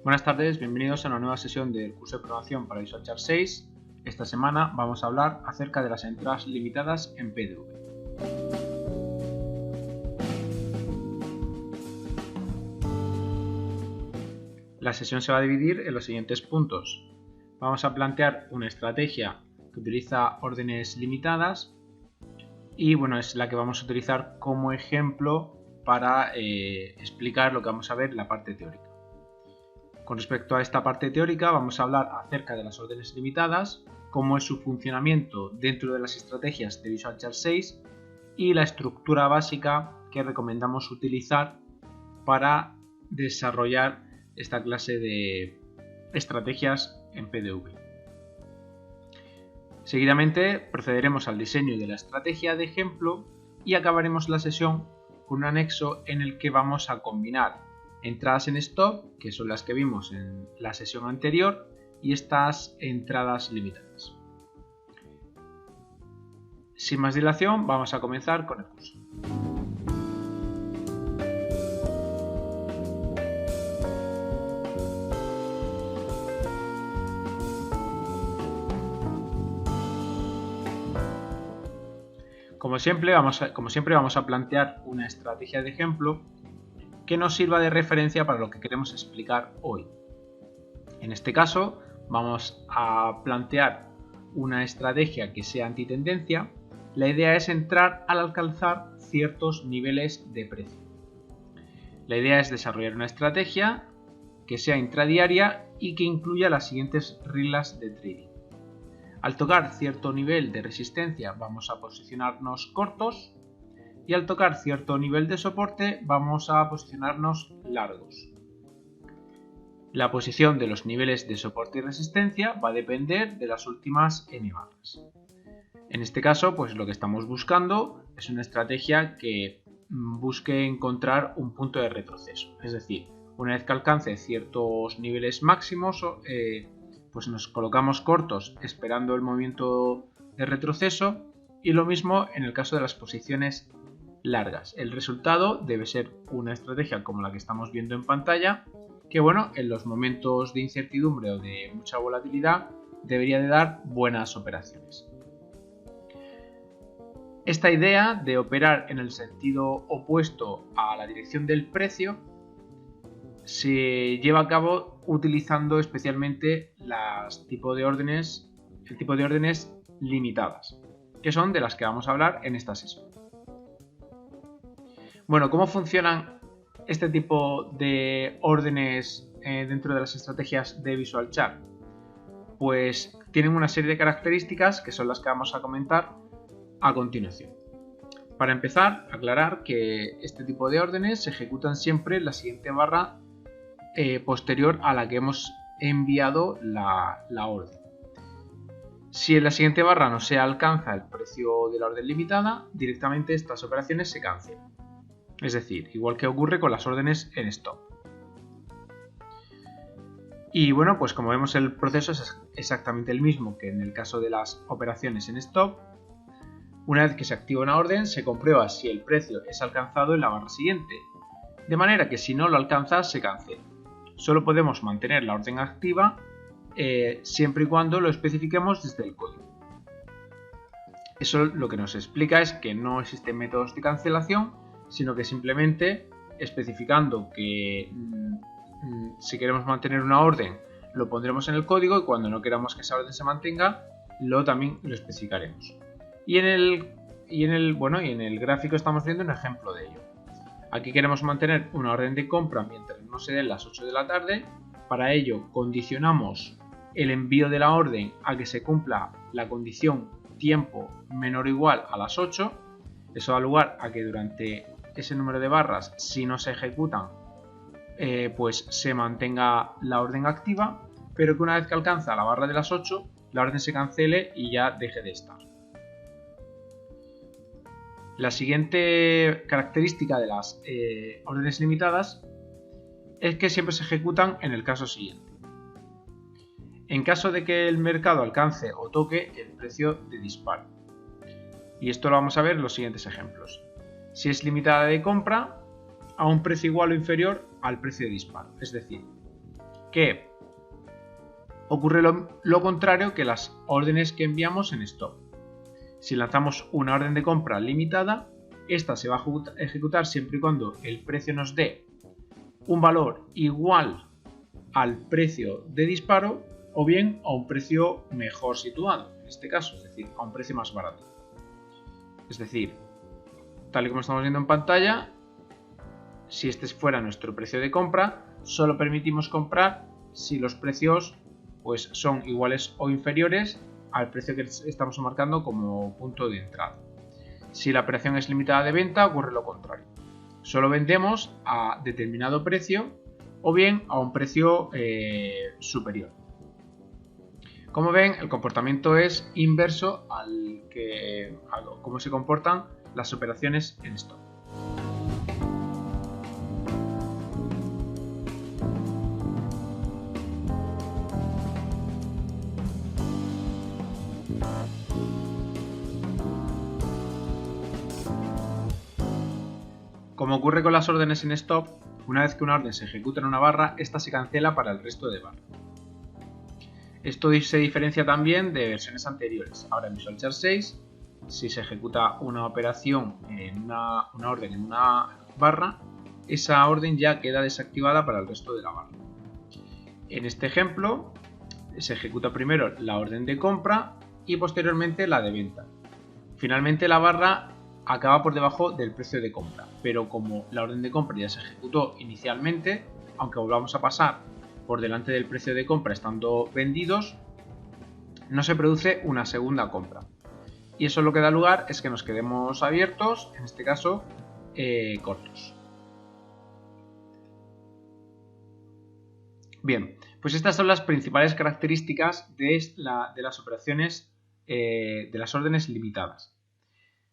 Buenas tardes, bienvenidos a una nueva sesión del curso de programación para Visual Chart 6. Esta semana vamos a hablar acerca de las entradas limitadas en PDV. La sesión se va a dividir en los siguientes puntos. Vamos a plantear una estrategia que utiliza órdenes limitadas y es la que vamos a utilizar como ejemplo para explicar lo que vamos a ver en la parte teórica. Con respecto a esta parte teórica vamos a hablar acerca de las órdenes limitadas, cómo es su funcionamiento dentro de las estrategias de Visual Chart 6 y la estructura básica que recomendamos utilizar para desarrollar esta clase de estrategias en PDV. Seguidamente procederemos al diseño de la estrategia de ejemplo y acabaremos la sesión con un anexo en el que vamos a combinar entradas en stop, que son las que vimos en la sesión anterior, y estas entradas limitadas. Sin más dilación, vamos a comenzar con el curso. Como siempre vamos a plantear una estrategia de ejemplo que nos sirva de referencia para lo que queremos explicar hoy. En este caso vamos a plantear una estrategia que sea antitendencia. La idea es entrar al alcanzar ciertos niveles de precio. La idea es desarrollar una estrategia que sea intradiaria y que incluya las siguientes reglas de trading. Al tocar cierto nivel de resistencia vamos a posicionarnos cortos y al tocar cierto nivel de soporte vamos a posicionarnos largos. La posición de los niveles de soporte y resistencia va a depender de las últimas n barras. En este caso, lo que estamos buscando es una estrategia que busque encontrar un punto de retroceso. Es decir, una vez que alcance ciertos niveles máximos, nos colocamos cortos esperando el movimiento de retroceso, y lo mismo en el caso de las posiciones largas. El resultado debe ser una estrategia como la que estamos viendo en pantalla, que en los momentos de incertidumbre o de mucha volatilidad debería de dar buenas operaciones. Esta idea de operar en el sentido opuesto a la dirección del precio se lleva a cabo utilizando especialmente el tipo de órdenes limitadas, que son de las que vamos a hablar en esta sesión. ¿Cómo funcionan este tipo de órdenes dentro de las estrategias de Visual Chart? Pues tienen una serie de características que son las que vamos a comentar a continuación. Para empezar, aclarar que este tipo de órdenes se ejecutan siempre en la siguiente barra posterior a la que hemos enviado la orden. Si en la siguiente barra no se alcanza el precio de la orden limitada, directamente estas operaciones se cancelan. Es decir, igual que ocurre con las órdenes en stop. Y como vemos, el proceso es exactamente el mismo que en el caso de las operaciones en stop. Una vez que se activa una orden, se comprueba si el precio es alcanzado en la barra siguiente, de manera que si no lo alcanza, se cancela. Solo podemos mantener la orden activa siempre y cuando lo especifiquemos desde el código. Eso lo que nos explica es que no existen métodos de cancelación, sino que simplemente especificando que si queremos mantener una orden lo pondremos en el código, y cuando no queramos que esa orden se mantenga también lo especificaremos. Y en el gráfico estamos viendo un ejemplo de ello. Aquí queremos mantener una orden de compra mientras no se den las 8 de la tarde. Para ello condicionamos el envío de la orden a que se cumpla la condición tiempo menor o igual a las 8. Eso da lugar a que durante ese número de barras, si no se ejecutan, se mantenga la orden activa, pero que una vez que alcanza la barra de las 8, la orden se cancele y ya deje de estar. La siguiente característica de las órdenes limitadas es que siempre se ejecutan en el caso siguiente. En caso de que el mercado alcance o toque el precio de disparo. Y esto lo vamos a ver en los siguientes ejemplos. Si es limitada de compra, a un precio igual o inferior al precio de disparo. Es decir, que ocurre lo contrario que las órdenes que enviamos en stop. Si lanzamos una orden de compra limitada, esta se va a ejecutar siempre y cuando el precio nos dé un valor igual al precio de disparo o bien a un precio mejor situado, en este caso, es decir, a un precio más barato. Es decir, tal y como estamos viendo en pantalla, si este fuera nuestro precio de compra, solo permitimos comprar si los precios pues, son iguales o inferiores al precio que estamos marcando como punto de entrada. Si la operación es limitada de venta, ocurre lo contrario. Solo vendemos a determinado precio o bien a un precio superior. Como ven, el comportamiento es inverso a cómo se comportan las operaciones en stop. Como ocurre con las órdenes en stop, una vez que una orden se ejecuta en una barra, esta se cancela para el resto de barras. Esto se diferencia también de versiones anteriores. Ahora en Visual Chart 6, si se ejecuta una operación en una orden en una barra, esa orden ya queda desactivada para el resto de la barra. En este ejemplo, se ejecuta primero la orden de compra y posteriormente la de venta. Finalmente la barra acaba por debajo del precio de compra, pero como la orden de compra ya se ejecutó inicialmente, aunque volvamos a pasar por delante del precio de compra estando vendidos, no se produce una segunda compra. Y eso lo que da lugar es que nos quedemos abiertos, en este caso cortos. Bien, pues estas son las principales características de las operaciones de las órdenes limitadas.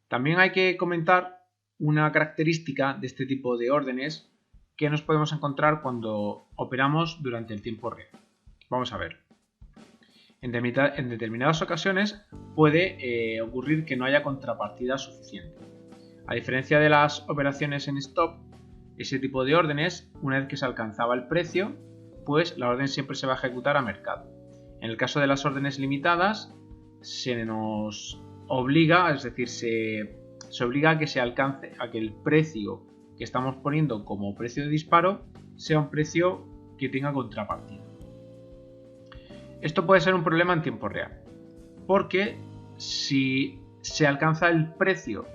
También hay que comentar una característica de este tipo de órdenes que nos podemos encontrar cuando operamos durante el tiempo real. Vamos a ver. En determinadas ocasiones puede ocurrir que no haya contrapartida suficiente. A diferencia de las operaciones en stop, ese tipo de órdenes, una vez que se alcanzaba el precio, pues la orden siempre se va a ejecutar a mercado. En el caso de las órdenes limitadas, se nos obliga, es decir, se obliga a que se alcance, a que el precio que estamos poniendo como precio de disparo sea un precio que tenga contrapartida. Esto puede ser un problema en tiempo real, porque si se alcanza el precio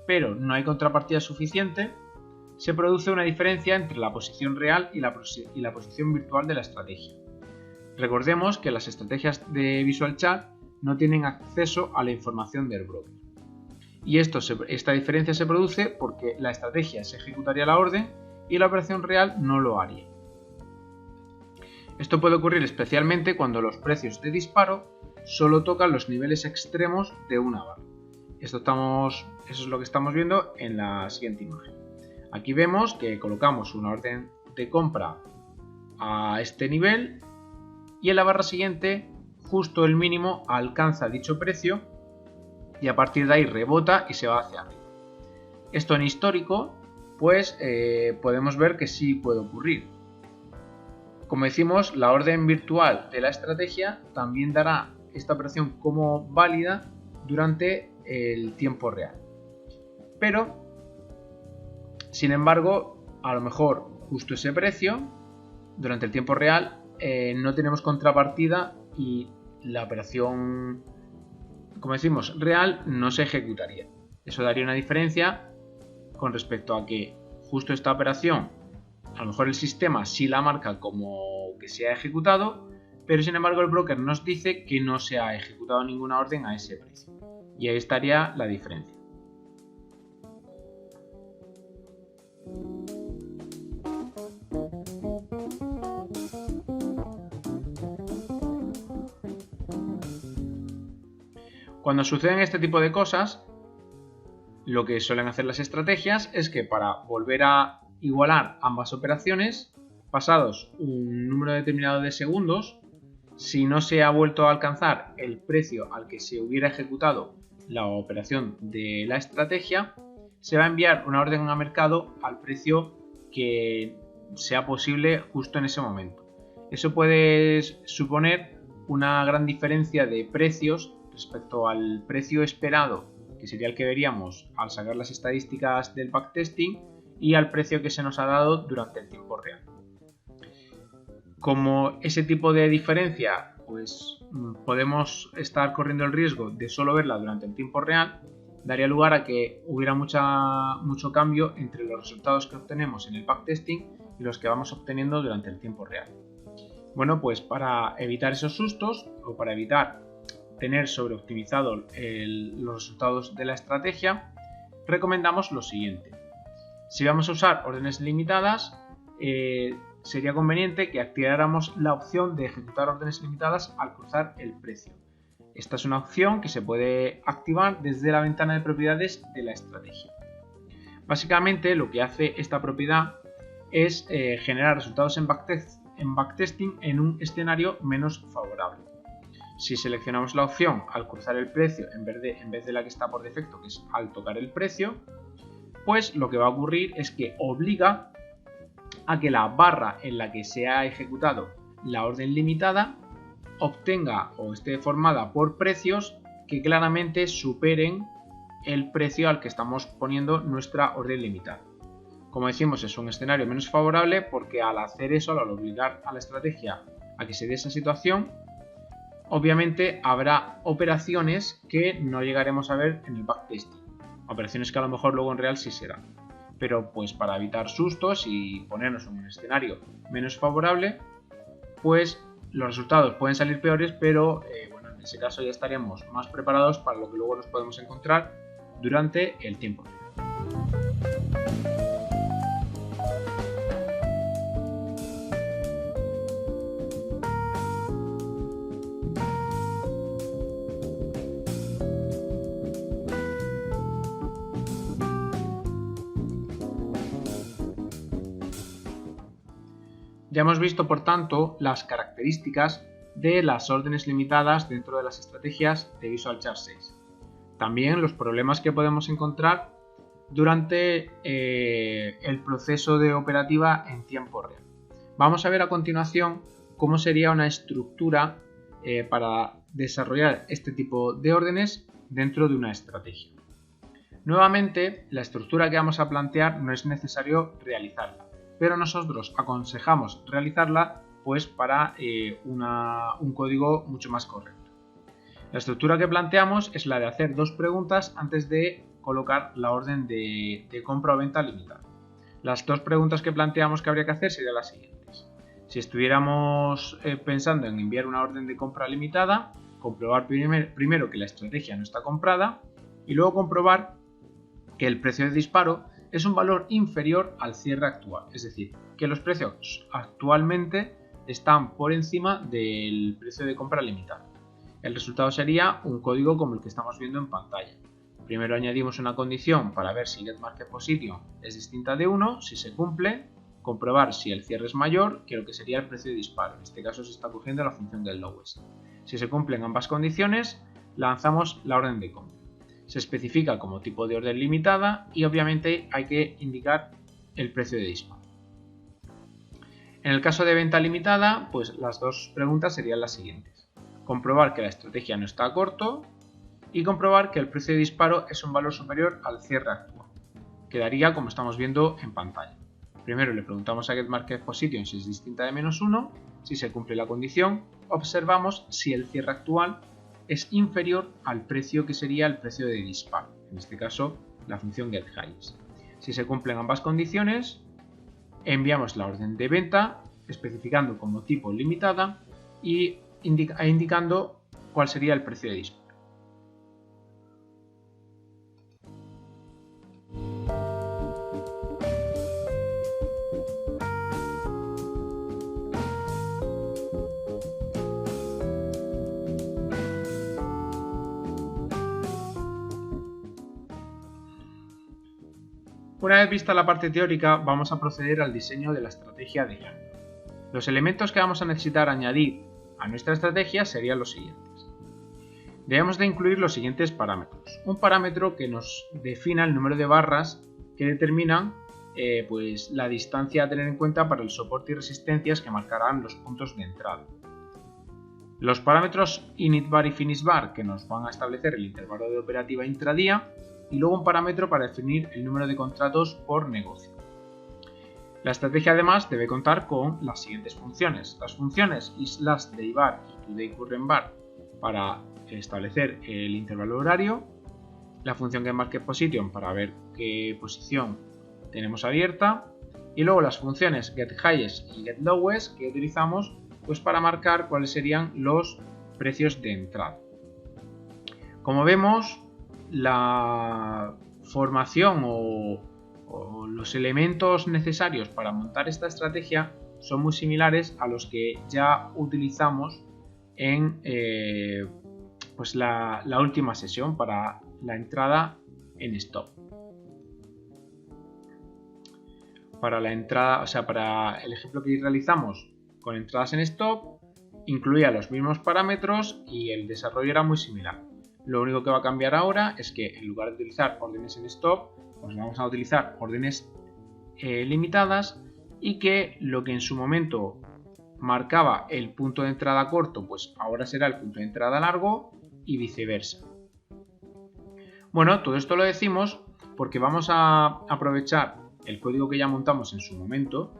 pero no hay contrapartida suficiente, se produce una diferencia entre la posición real y la posición virtual de la estrategia. Recordemos que las estrategias de Visual Chart no tienen acceso a la información del broker. Y esta diferencia se produce porque la estrategia se ejecutaría la orden y la operación real no lo haría. Esto puede ocurrir especialmente cuando los precios de disparo solo tocan los niveles extremos de una barra. Eso es lo que estamos viendo en la siguiente imagen. Aquí vemos que colocamos una orden de compra a este nivel y en la barra siguiente justo el mínimo alcanza dicho precio y a partir de ahí rebota y se va hacia arriba. Esto en histórico pues podemos ver que sí puede ocurrir. Como decimos, la orden virtual de la estrategia también dará esta operación como válida durante el tiempo real. Pero, sin embargo, a lo mejor justo ese precio, durante el tiempo real, no tenemos contrapartida y la operación, como decimos, real no se ejecutaría. Eso daría una diferencia con respecto a que justo esta operación, a lo mejor el sistema sí la marca como que se ha ejecutado, pero sin embargo el broker nos dice que no se ha ejecutado ninguna orden a ese precio. Y ahí estaría la diferencia. Cuando suceden este tipo de cosas, lo que suelen hacer las estrategias es que para volver a igualar ambas operaciones, pasados un número determinado de segundos, si no se ha vuelto a alcanzar el precio al que se hubiera ejecutado la operación de la estrategia, se va a enviar una orden a mercado al precio que sea posible justo en ese momento. Eso puede suponer una gran diferencia de precios respecto al precio esperado, que sería el que veríamos al sacar las estadísticas del backtesting, y al precio que se nos ha dado durante el tiempo real. Como ese tipo de diferencia, pues podemos estar corriendo el riesgo de solo verla durante el tiempo real, daría lugar a que hubiera mucho cambio entre los resultados que obtenemos en el backtesting y los que vamos obteniendo durante el tiempo real. Bueno, pues para evitar esos sustos o para evitar tener sobreoptimizado los resultados de la estrategia, recomendamos lo siguiente. Si vamos a usar órdenes limitadas, sería conveniente que activáramos la opción de ejecutar órdenes limitadas al cruzar el precio. Esta es una opción que se puede activar desde la ventana de propiedades de la estrategia. Básicamente lo que hace esta propiedad es generar resultados en backtesting en un escenario menos favorable. Si seleccionamos la opción al cruzar el precio en vez de la que está por defecto, que es al tocar el precio, pues lo que va a ocurrir es que obliga a que la barra en la que se ha ejecutado la orden limitada obtenga o esté formada por precios que claramente superen el precio al que estamos poniendo nuestra orden limitada. Como decimos, es un escenario menos favorable porque al hacer eso, al obligar a la estrategia a que se dé esa situación, obviamente habrá operaciones que no llegaremos a ver en el backtesting. Operaciones que a lo mejor luego en real sí serán. Pero pues para evitar sustos y ponernos en un escenario menos favorable, pues los resultados pueden salir peores, pero bueno, en ese caso ya estaríamos más preparados para lo que luego nos podemos encontrar durante el tiempo. Ya hemos visto, por tanto, las características de las órdenes limitadas dentro de las estrategias de Visual Chart 6. También los problemas que podemos encontrar durante el proceso de operativa en tiempo real. Vamos a ver a continuación cómo sería una estructura para desarrollar este tipo de órdenes dentro de una estrategia. Nuevamente, la estructura que vamos a plantear no es necesario realizarla, pero nosotros aconsejamos realizarla pues para un código mucho más correcto. La estructura que planteamos es la de hacer dos preguntas antes de colocar la orden de compra o venta limitada. Las dos preguntas que planteamos que habría que hacer serían las siguientes. Si estuviéramos pensando en enviar una orden de compra limitada, comprobar primero que la estrategia no está comprada y luego comprobar que el precio de disparo es un valor inferior al cierre actual, es decir, que los precios actualmente están por encima del precio de compra limitada. El resultado sería un código como el que estamos viendo en pantalla. Primero añadimos una condición para ver si getMarketPosition es distinta de 1, si se cumple, comprobar si el cierre es mayor que lo que sería el precio de disparo, en este caso se está cogiendo la función del lowest. Si se cumplen ambas condiciones, lanzamos la orden de compra. Se especifica como tipo de orden limitada y obviamente hay que indicar el precio de disparo. En el caso de venta limitada, pues las dos preguntas serían las siguientes. Comprobar que la estrategia no está a corto y comprobar que el precio de disparo es un valor superior al cierre actual. Quedaría como estamos viendo en pantalla. Primero le preguntamos a getMarketPosition si es distinta de -1, si se cumple la condición, observamos si el cierre actual es inferior al precio que sería el precio de disparo, en este caso la función getHighest. Si se cumplen ambas condiciones, enviamos la orden de venta especificando como tipo limitada y indicando cuál sería el precio de disparo. Una vez vista la parte teórica, vamos a proceder al diseño de la estrategia de Gantt. Los elementos que vamos a necesitar añadir a nuestra estrategia serían los siguientes. Debemos de incluir los siguientes parámetros. Un parámetro que nos defina el número de barras que determinan pues la distancia a tener en cuenta para el soporte y resistencias que marcarán los puntos de entrada. Los parámetros initVar y finishVar que nos van a establecer el intervalo de operativa intradía y luego un parámetro para definir el número de contratos por negocio. La estrategia además debe contar con las siguientes funciones. Las funciones /dayVar y todayCurrentVar para establecer el intervalo horario, la función getMarketPosition para ver qué posición tenemos abierta y luego las funciones getHighest y getLowest que utilizamos pues para marcar cuáles serían los precios de entrada. Como vemos, la formación o los elementos necesarios para montar esta estrategia son muy similares a los que ya utilizamos en pues la última sesión para la entrada en stop. Para la entrada, o sea, para el ejemplo que realizamos con entradas en stop, incluía los mismos parámetros y el desarrollo era muy similar. Lo único que va a cambiar ahora es que en lugar de utilizar órdenes en stop, pues vamos a utilizar órdenes limitadas y que lo que en su momento marcaba el punto de entrada corto, pues ahora será el punto de entrada largo y viceversa. Bueno, todo esto lo decimos porque vamos a aprovechar el código que ya montamos en su momento,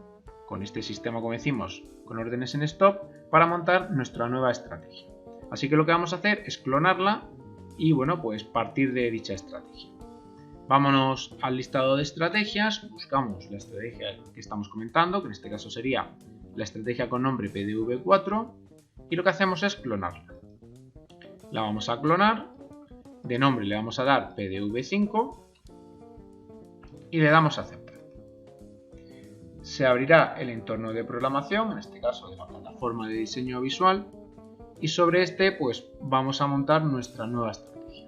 con este sistema, como decimos, con órdenes en stop, para montar nuestra nueva estrategia. Así que lo que vamos a hacer es clonarla y bueno, pues partir de dicha estrategia. Vámonos al listado de estrategias, buscamos la estrategia que estamos comentando, que en este caso sería la estrategia con nombre PDV4, y lo que hacemos es clonarla. La vamos a clonar, de nombre le vamos a dar PDV5 y le damos a aceptar. Se abrirá el entorno de programación, en este caso de la plataforma de diseño visual, y sobre este pues vamos a montar nuestra nueva estrategia.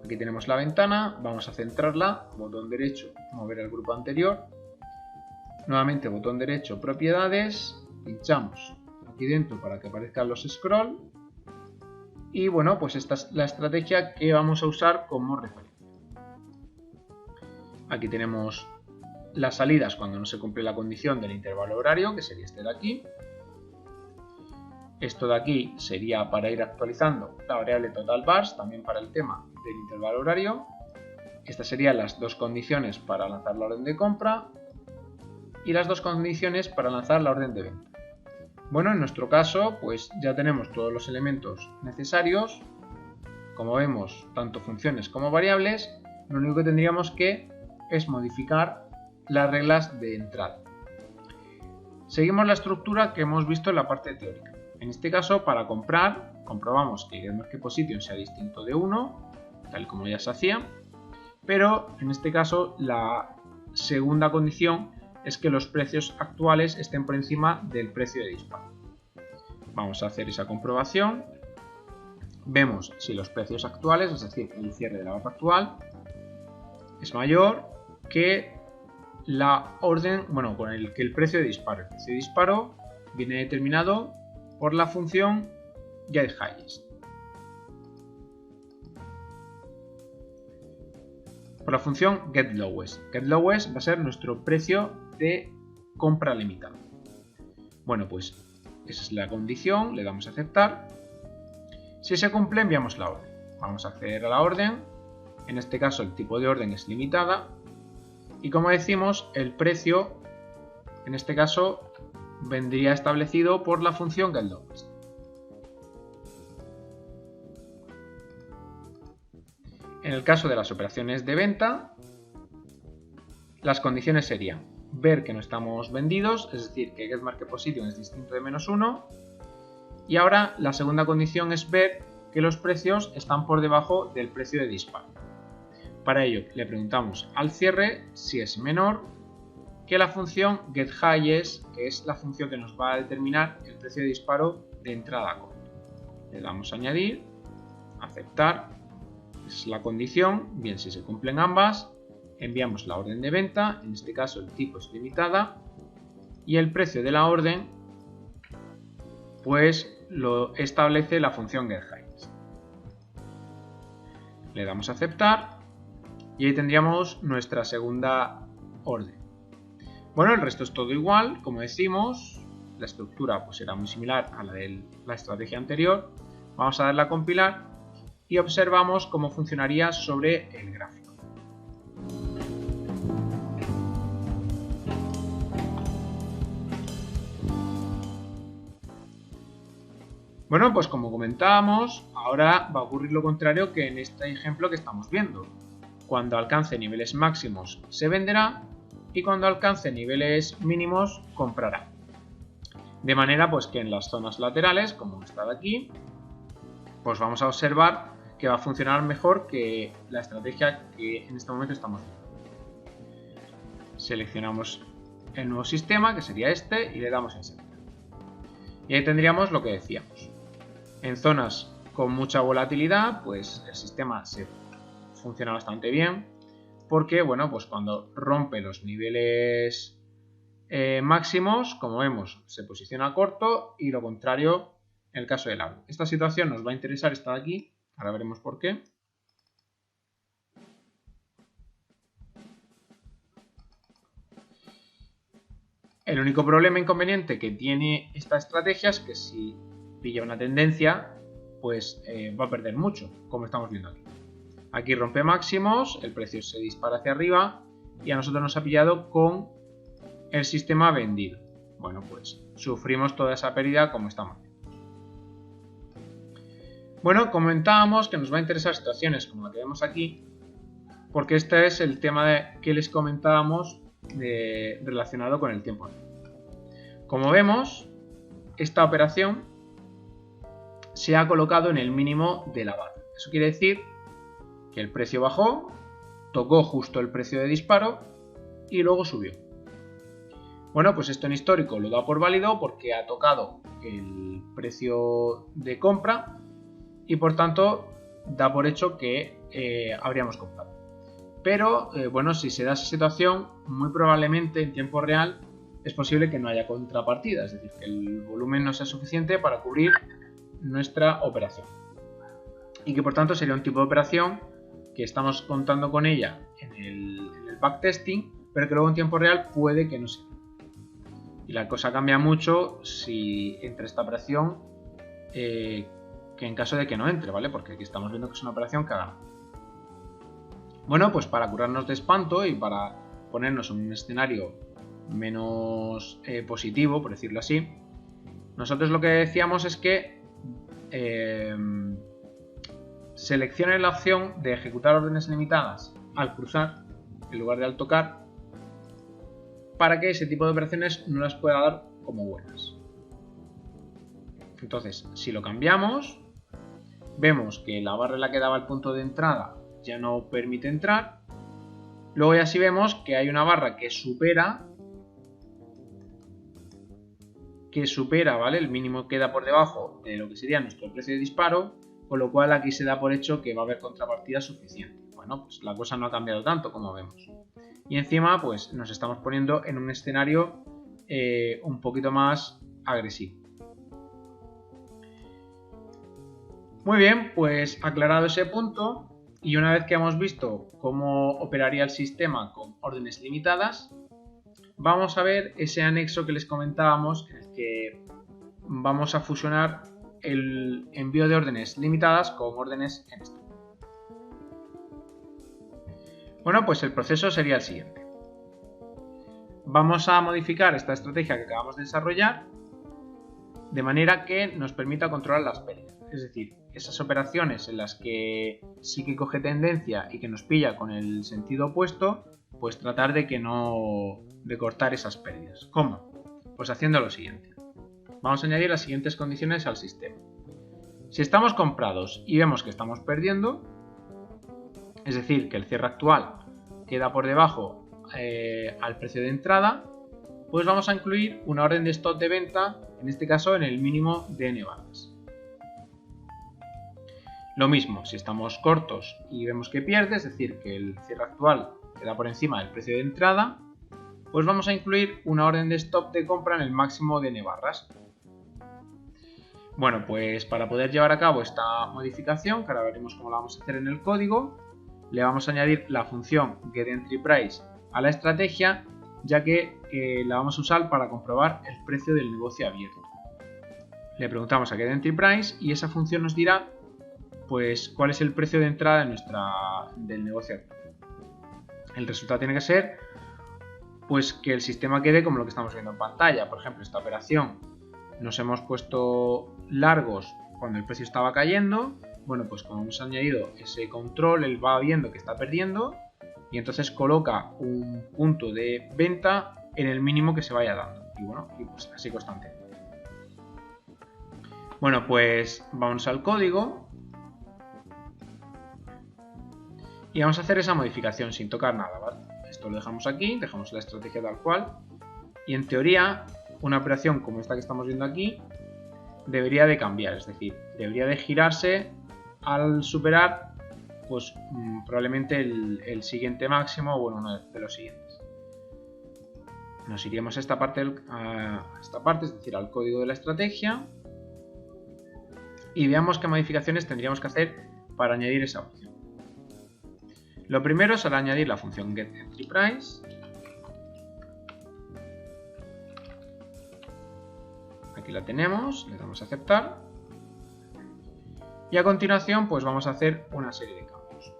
Aquí tenemos la ventana, vamos a centrarla, botón derecho, mover al grupo anterior, nuevamente botón derecho, propiedades, pinchamos aquí dentro para que aparezcan los scroll y bueno, pues esta es la estrategia que vamos a usar como referencia. Aquí tenemos las salidas cuando no se cumple la condición del intervalo horario, que sería este de aquí. Esto de aquí sería para ir actualizando la variable total bars, también para el tema del intervalo horario. Estas serían las dos condiciones para lanzar la orden de compra y las dos condiciones para lanzar la orden de venta. Bueno, en nuestro caso, pues ya tenemos todos los elementos necesarios. Como vemos, tanto funciones como variables. Lo único que tendríamos que es modificar las reglas de entrada. Seguimos la estructura que hemos visto en la parte teórica. En este caso, para comprar, comprobamos que getMarketPosition sea distinto de 1, tal como ya se hacía, pero en este caso la segunda condición es que los precios actuales estén por encima del precio de disparo. Vamos a hacer esa comprobación. Vemos si los precios actuales, es decir, el cierre de la barra actual, es mayor que la orden, bueno, con el que el precio de disparo. El precio de disparo viene determinado por la función getHighest. Por la función getLowest. GetLowest va a ser nuestro precio de compra limitada. Bueno, pues esa es la condición, le damos a aceptar. Si se cumple, enviamos la orden. Vamos a acceder a la orden. En este caso, el tipo de orden es limitada. Y como decimos, el precio, en este caso, vendría establecido por la función getLowest. En el caso de las operaciones de venta, las condiciones serían ver que no estamos vendidos, es decir, que getMarketPosition es distinto de -1. Y ahora la segunda condición es ver que los precios están por debajo del precio de disparo. Para ello le preguntamos al cierre si es menor que la función getHighest, que es la función que nos va a determinar el precio de disparo de entrada a corto. Le damos a añadir, aceptar, es la condición, bien, si se cumplen ambas, enviamos la orden de venta, en este caso el tipo es limitada, y el precio de la orden pues lo establece la función getHighest. Le damos a aceptar y ahí tendríamos nuestra segunda orden. Bueno, el resto es todo igual, como decimos, la estructura pues será muy similar a la de la estrategia anterior. Vamos a darle a compilar y observamos cómo funcionaría sobre el gráfico. Bueno, pues como comentábamos, ahora va a ocurrir lo contrario que en este ejemplo que estamos viendo. Cuando alcance niveles máximos se venderá y cuando alcance niveles mínimos comprará. De manera pues que en las zonas laterales, como está de aquí, pues vamos a observar que va a funcionar mejor que la estrategia que en este momento estamos viendo. Seleccionamos el nuevo sistema, que sería este, y le damos en Enter. Y ahí tendríamos lo que decíamos. En zonas con mucha volatilidad, pues el sistema funciona bastante bien, porque bueno, pues cuando rompe los niveles máximos, como vemos, se posiciona corto, y lo contrario en el caso del agua. Esta situación nos va a interesar, esta de aquí, ahora veremos por qué. El único problema inconveniente que tiene esta estrategia es que si pilla una tendencia, pues va a perder mucho, como estamos viendo aquí. Aquí rompe máximos, el precio se dispara hacia arriba y a nosotros nos ha pillado con el sistema vendido. Bueno, pues sufrimos toda esa pérdida como estamos viendo. Bueno, comentábamos que nos va a interesar situaciones como la que vemos aquí, porque este es el tema que les comentábamos relacionado con el tiempo. Como vemos, esta operación se ha colocado en el mínimo de la barra. Eso quiere decir que el precio bajó, tocó justo el precio de disparo y luego subió. Bueno, pues esto en histórico lo da por válido porque ha tocado el precio de compra y por tanto da por hecho que habríamos comprado. Pero bueno, si se da esa situación, muy probablemente en tiempo real es posible que no haya contrapartida, es decir, que el volumen no sea suficiente para cubrir nuestra operación. Y que por tanto sería un tipo de operación que estamos contando con ella en el backtesting, pero que luego en tiempo real puede que no sea. Y la cosa cambia mucho si entra esta operación que en caso de que no entre, ¿vale? Porque aquí estamos viendo que es una operación que ha ganado. Bueno, pues para curarnos de espanto y para ponernos en un escenario menos positivo, por decirlo así, nosotros lo que decíamos es que seleccione la opción de ejecutar órdenes limitadas al cruzar en lugar de al tocar, para que ese tipo de operaciones no las pueda dar como buenas. Entonces, si lo cambiamos, vemos que la barra en la que daba el punto de entrada ya no permite entrar. Luego ya sí vemos que hay una barra que supera, ¿vale? El mínimo queda por debajo de lo que sería nuestro precio de disparo, con lo cual aquí se da por hecho que va a haber contrapartida suficiente. Bueno, pues la cosa no ha cambiado tanto como vemos. Y encima pues nos estamos poniendo en un escenario un poquito más agresivo. Muy bien, pues aclarado ese punto y una vez que hemos visto cómo operaría el sistema con órdenes limitadas, vamos a ver ese anexo que les comentábamos en el que vamos a fusionar el envío de órdenes limitadas con órdenes en stop. Bueno, pues el proceso sería el siguiente. Vamos a modificar esta estrategia que acabamos de desarrollar de manera que nos permita controlar las pérdidas. Es decir, esas operaciones en las que sí que coge tendencia y que nos pilla con el sentido opuesto, pues tratar de cortar esas pérdidas. ¿Cómo? Pues haciendo lo siguiente. Vamos a añadir las siguientes condiciones al sistema. Si estamos comprados y vemos que estamos perdiendo, es decir, que el cierre actual queda por debajo al precio de entrada, pues vamos a incluir una orden de stop de venta, en este caso en el mínimo de n barras. Lo mismo, si estamos cortos y vemos que pierde, es decir, que el cierre actual queda por encima del precio de entrada, pues vamos a incluir una orden de stop de compra en el máximo de n barras. Bueno, pues para poder llevar a cabo esta modificación, que ahora veremos cómo la vamos a hacer en el código, le vamos a añadir la función getEntryPrice a la estrategia ya que la vamos a usar para comprobar el precio del negocio abierto. Le preguntamos a getEntryPrice y esa función nos dirá pues cuál es el precio de entrada del negocio abierto. El resultado tiene que ser pues que el sistema quede como lo que estamos viendo en pantalla. Por ejemplo, esta operación nos hemos puesto largos cuando el precio estaba cayendo. Bueno, pues como hemos añadido ese control, él va viendo que está perdiendo y entonces coloca un punto de venta en el mínimo que se vaya dando. Y bueno, y pues así constantemente. Bueno, pues vamos al código y vamos a hacer esa modificación sin tocar nada, ¿vale? Esto lo dejamos aquí, dejamos la estrategia tal cual y en teoría una operación como esta que estamos viendo aquí debería de cambiar, es decir, debería de girarse al superar pues probablemente el siguiente máximo o bueno, uno de los siguientes. Nos iríamos a esta parte, es decir, al código de la estrategia y veamos qué modificaciones tendríamos que hacer para añadir esa opción. Lo primero será añadir la función getEntryPrice. Aquí la tenemos, le damos a aceptar. Y a continuación pues vamos a hacer una serie de cambios.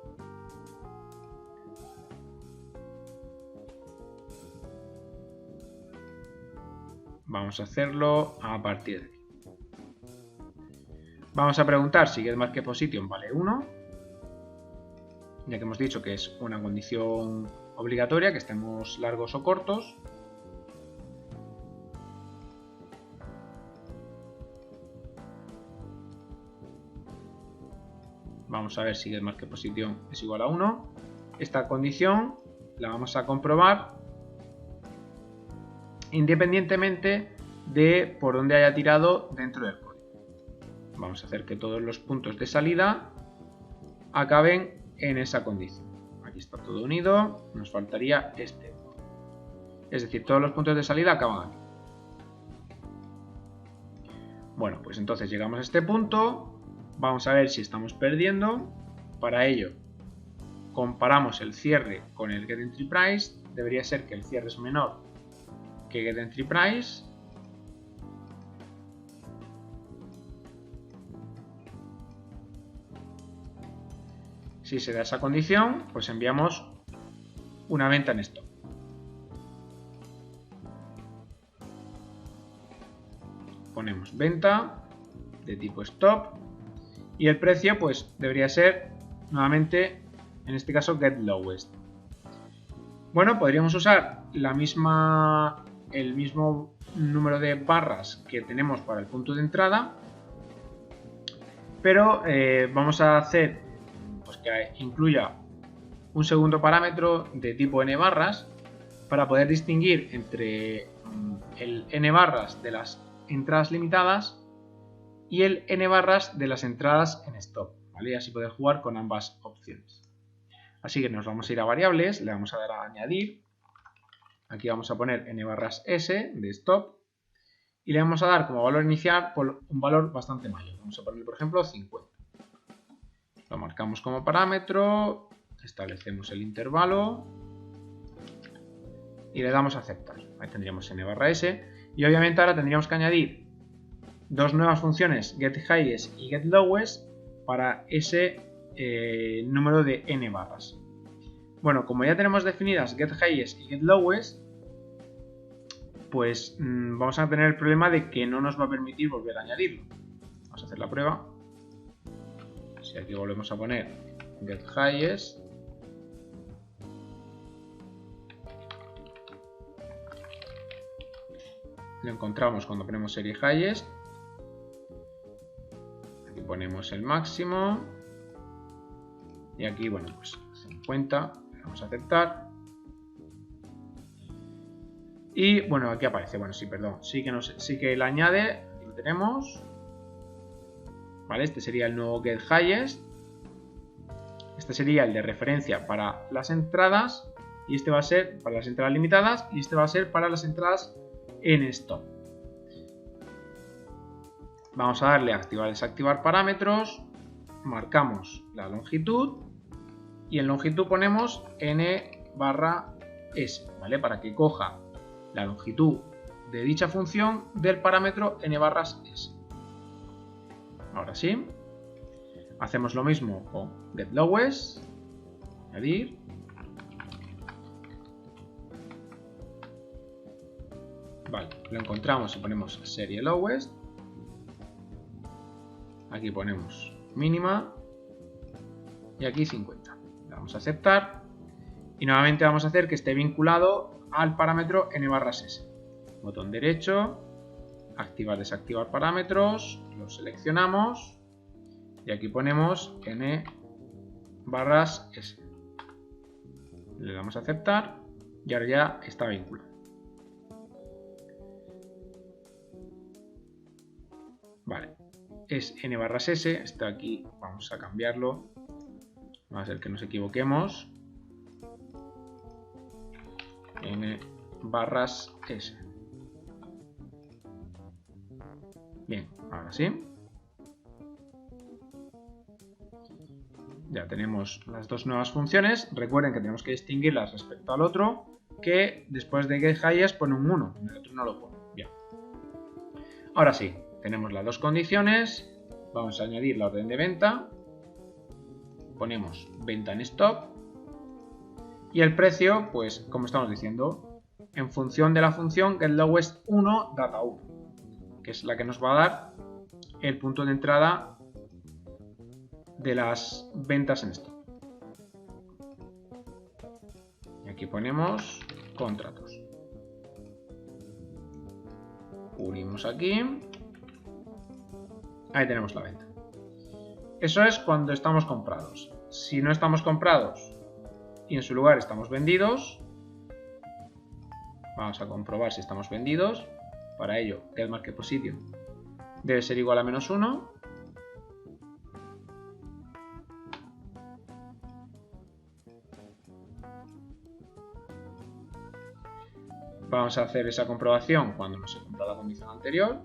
Vamos a hacerlo a partir de aquí. Vamos a preguntar si getMarketPosition vale 1. Ya que hemos dicho que es una condición obligatoria, que estemos largos o cortos. Vamos a ver si getMarketPosition es igual a 1. Esta condición la vamos a comprobar independientemente de por dónde haya tirado dentro del código. Vamos a hacer que todos los puntos de salida acaben en esa condición. Aquí está todo unido, nos faltaría este. Es decir, todos los puntos de salida acaban aquí. Bueno, pues entonces llegamos a este punto, vamos a ver si estamos perdiendo. Para ello, comparamos el cierre con el getEntryPrice. Debería ser que el cierre es menor que getEntryPrice. Si se da esa condición, pues enviamos una venta en stop. Ponemos venta de tipo stop y el precio pues debería ser nuevamente, en este caso, getLowest. Bueno, podríamos usar el mismo número de barras que tenemos para el punto de entrada, pero vamos a hacer pues que incluya un segundo parámetro de tipo n barras para poder distinguir entre el n barras de las entradas limitadas y el n barras de las entradas en stop, ¿vale? Y así poder jugar con ambas opciones. Así que nos vamos a ir a variables, le vamos a dar a añadir, aquí vamos a poner n barras s de stop y le vamos a dar como valor inicial un valor bastante mayor, vamos a poner por ejemplo 50. Lo marcamos como parámetro, establecemos el intervalo y le damos a aceptar. Ahí tendríamos n barra s y obviamente ahora tendríamos que añadir dos nuevas funciones getHighest y getLowest para ese número de n barras. Bueno, como ya tenemos definidas getHighest y getLowest, pues vamos a tener el problema de que no nos va a permitir volver a añadirlo. Vamos a hacer la prueba. Si aquí volvemos a poner getHighest, lo encontramos cuando ponemos serie highest. Aquí ponemos el máximo y aquí, bueno, pues 50, le vamos a aceptar. Y bueno, aquí aparece, bueno, sí, perdón, sí que le añade, aquí lo tenemos. ¿Vale? Este sería el nuevo getHighest. Este sería el de referencia para las entradas. Y este va a ser para las entradas limitadas. Y este va a ser para las entradas en stop. Vamos a darle a activar y desactivar parámetros. Marcamos la longitud. Y en longitud ponemos n barra s, ¿vale? Para que coja la longitud de dicha función del parámetro n barras s. Ahora sí, hacemos lo mismo con getLowest, añadir. Vale, lo encontramos y ponemos serie lowest. Aquí ponemos mínima y aquí 50. Le damos a aceptar y nuevamente vamos a hacer que esté vinculado al parámetro n barras s. Botón derecho, activar, desactivar parámetros, lo seleccionamos y aquí ponemos n barras s. Le damos a aceptar y ahora ya está vinculado. Vale, es n barras s, está aquí, vamos a cambiarlo, va a ser que nos equivoquemos, n barras s. Bien, ahora sí. Ya tenemos las dos nuevas funciones. Recuerden que tenemos que distinguirlas respecto al otro, que después de getHighest pone un 1, en el otro no lo pone. Bien. Ahora sí, tenemos las dos condiciones. Vamos a añadir la orden de venta. Ponemos venta en stock. Y el precio, pues como estamos diciendo, en función de la función getLowest1 data1, que es la que nos va a dar el punto de entrada de las ventas en stock. Y aquí ponemos contratos. Unimos aquí. Ahí tenemos la venta. Eso es cuando estamos comprados. Si no estamos comprados y en su lugar estamos vendidos, vamos a comprobar si estamos vendidos. Para ello, getMarketPosition debe ser igual a -1. Vamos a hacer esa comprobación cuando no se cumpla la condición anterior.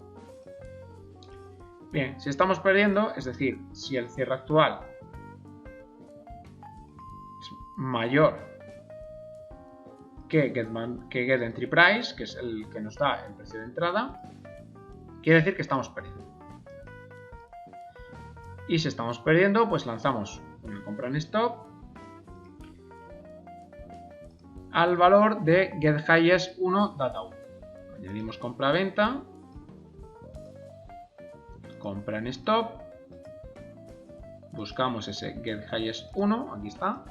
Bien, si estamos perdiendo, es decir, si el cierre actual es mayor que getEntryPrice, que es el que nos da el precio de entrada, quiere decir que estamos perdiendo. Y si estamos perdiendo, pues lanzamos una compra en stock al valor de getHighest1 data1. Añadimos compra-venta, compra en stock, buscamos ese getHighest1, aquí está,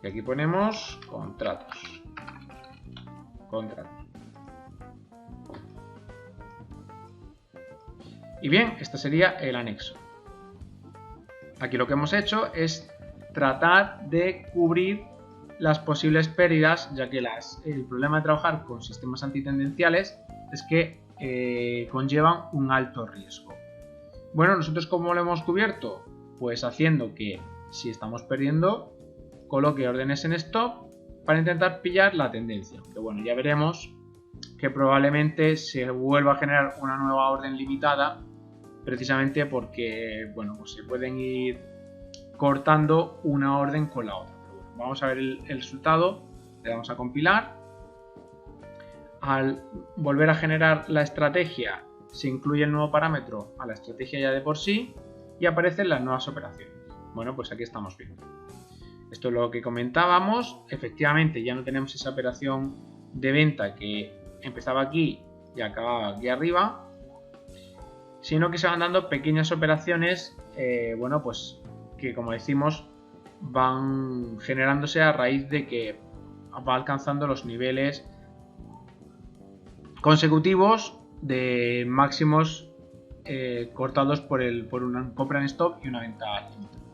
y aquí ponemos contratos. Y bien, este sería el anexo. Aquí lo que hemos hecho es tratar de cubrir las posibles pérdidas, ya que el problema de trabajar con sistemas antitendenciales es que conllevan un alto riesgo. Bueno, nosotros ¿cómo lo hemos cubierto? Pues haciendo que si estamos perdiendo, coloque órdenes en stop para intentar pillar la tendencia. Que bueno, ya veremos que probablemente se vuelva a generar una nueva orden limitada, precisamente porque bueno, pues se pueden ir cortando una orden con la otra. Vamos a ver el resultado, le damos a compilar. Al volver a generar la estrategia, se incluye el nuevo parámetro a la estrategia ya de por sí y aparecen las nuevas operaciones. Bueno, pues aquí estamos viendo. Esto es lo que comentábamos. Efectivamente, ya no tenemos esa operación de venta que empezaba aquí y acababa aquí arriba, sino que se van dando pequeñas operaciones, bueno, pues que como decimos, van generándose a raíz de que va alcanzando los niveles consecutivos de máximos cortados por una compra en stop y una venta limitada.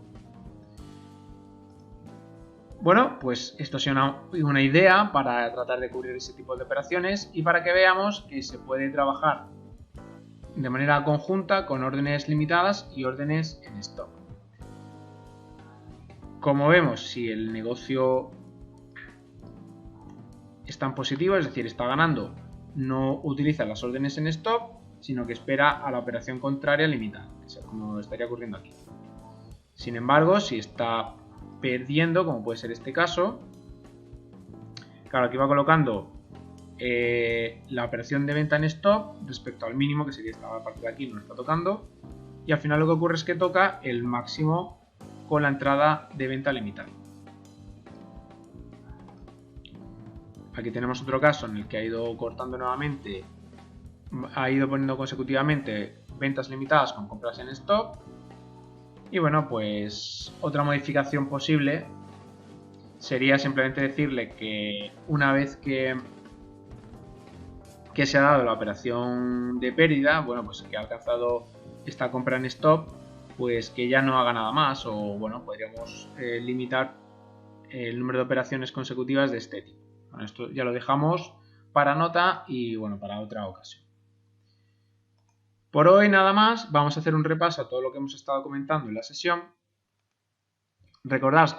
Bueno, pues esto es una idea para tratar de cubrir ese tipo de operaciones y para que veamos que se puede trabajar de manera conjunta con órdenes limitadas y órdenes en stop. Como vemos, si el negocio está en positivo, es decir, está ganando, no utiliza las órdenes en stop, sino que espera a la operación contraria limitada, como estaría ocurriendo aquí. Sin embargo, si está perdiendo, como puede ser este caso, Claro, aquí va colocando la operación de venta en stop respecto al mínimo, que sería esta parte de aquí, no está tocando, y al final lo que ocurre es que toca el máximo con la entrada de venta limitada. Aquí tenemos otro caso en el que ha ido cortando nuevamente, ha ido poniendo consecutivamente ventas limitadas con compras en stop. Y bueno, pues otra modificación posible sería simplemente decirle que una vez que se ha dado la operación de pérdida, bueno, pues que ha alcanzado esta compra en stop, pues que ya no haga nada más, o bueno, podríamos limitar el número de operaciones consecutivas de este tipo. Bueno, esto ya lo dejamos para nota y bueno, para otra ocasión. Por hoy nada más, vamos a hacer un repaso a todo lo que hemos estado comentando en la sesión. Recordad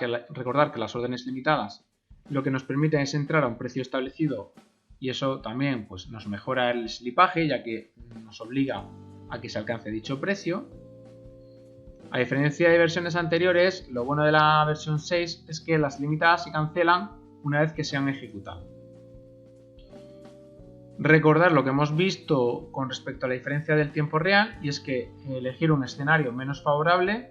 que las órdenes limitadas lo que nos permiten es entrar a un precio establecido y eso también pues, nos mejora el slipaje, ya que nos obliga a que se alcance dicho precio. A diferencia de versiones anteriores, lo bueno de la versión 6 es que las limitadas se cancelan una vez que se han ejecutado. Recordar lo que hemos visto con respecto a la diferencia del tiempo real, y es que elegir un escenario menos favorable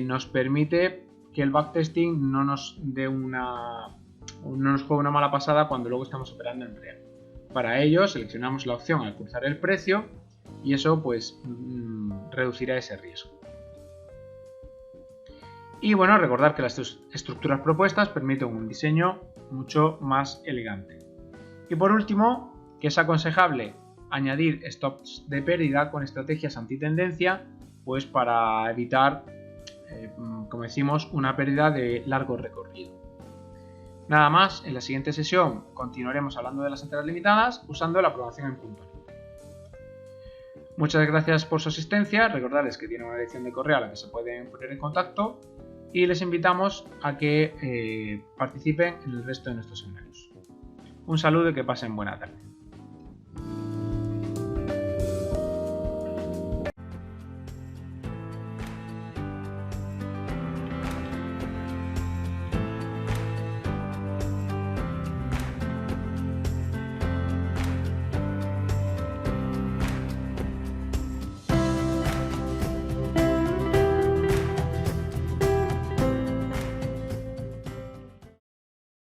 nos permite que el backtesting no nos juegue una mala pasada cuando luego estamos operando en real. Para ello seleccionamos la opción al cruzar el precio y eso pues reducirá ese riesgo. Y bueno, recordar que las estructuras propuestas permiten un diseño mucho más elegante. Y por último, que es aconsejable añadir stops de pérdida con estrategias antitendencia, pues para evitar, como decimos, una pérdida de largo recorrido. Nada más, en la siguiente sesión continuaremos hablando de las entradas limitadas usando la programación en .NET. Muchas gracias por su asistencia, recordarles que tienen una dirección de correo a la que se pueden poner en contacto y les invitamos a que participen en el resto de nuestros seminarios. Un saludo y que pasen buena tarde.